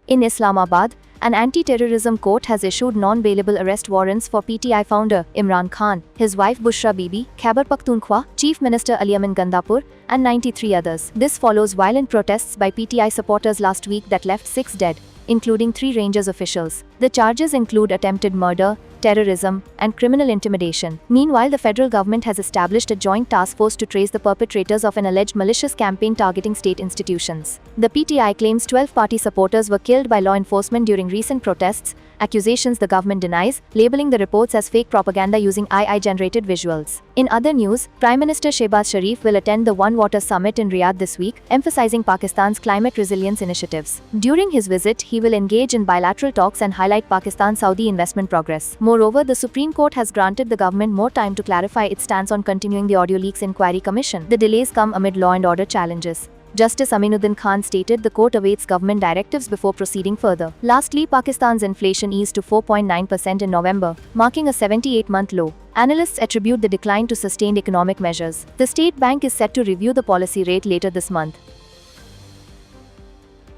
In Islamabad, an anti-terrorism court has issued non-bailable arrest warrants for PTI founder Imran Khan, his wife Bushra Bibi, Khyber Pakhtunkhwa, Chief Minister Aliamin Gandapur, and 93 others. This follows violent protests by PTI supporters last week that left 6 dead, including 3 Rangers officials. The charges include attempted murder, terrorism, and criminal intimidation. Meanwhile, the federal government has established a joint task force to trace the perpetrators of an alleged malicious campaign targeting state institutions. The PTI claims 12 party supporters were killed by law enforcement during recent protests, accusations the government denies, labeling the reports as fake propaganda using AI-generated visuals. In other news, Prime Minister Shehbaz Sharif will attend the One Water Summit in Riyadh this week, emphasizing Pakistan's climate resilience initiatives. During his visit, he will engage in bilateral talks and highlight Pakistan-Saudi investment progress. Moreover, the Supreme Court has granted the government more time to clarify its stance on continuing the Audio Leaks Inquiry Commission. The delays come amid law and order challenges. Justice Aminuddin Khan stated the court awaits government directives before proceeding further. Lastly, Pakistan's inflation eased to 4.9% in November, marking a 78-month low. Analysts attribute the decline to sustained economic measures. The State Bank is set to review the policy rate later this month.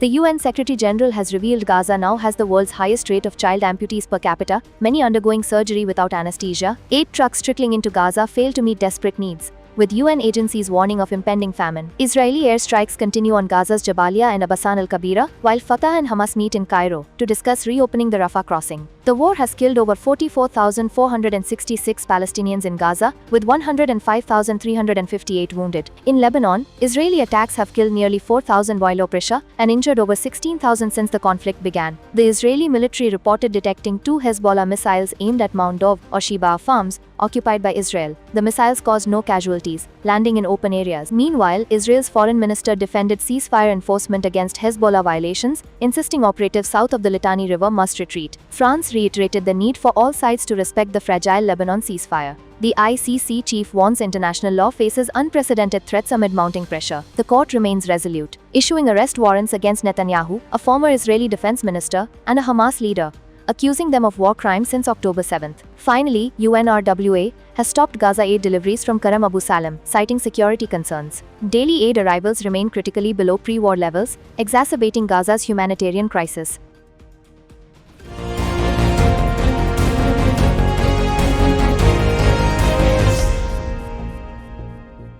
The UN Secretary General has revealed Gaza now has the world's highest rate of child amputees per capita, many undergoing surgery without anesthesia. 8 trucks trickling into Gaza fail to meet desperate needs, with UN agencies warning of impending famine. Israeli airstrikes continue on Gaza's Jabalia and Abasan al-Kabira, while Fatah and Hamas meet in Cairo to discuss reopening the Rafah crossing. The war has killed over 44,466 Palestinians in Gaza, with 105,358 wounded. In Lebanon, Israeli attacks have killed nearly 4,000 while Oprisha and injured over 16,000 since the conflict began. The Israeli military reported detecting 2 Hezbollah missiles aimed at Mount Dov or Sheba farms occupied by Israel. The missiles caused no casualties, landing in open areas. Meanwhile, Israel's foreign minister defended ceasefire enforcement against Hezbollah violations, insisting operatives south of the Litani River must retreat. France reiterated the need for all sides to respect the fragile Lebanon ceasefire. The ICC chief warns international law faces unprecedented threats amid mounting pressure. The court remains resolute, issuing arrest warrants against Netanyahu, a former Israeli defense minister, and a Hamas leader, accusing them of war crimes since October 7. Finally, UNRWA has stopped Gaza aid deliveries from Karam Abu Salam, citing security concerns. Daily aid arrivals remain critically below pre-war levels, exacerbating Gaza's humanitarian crisis.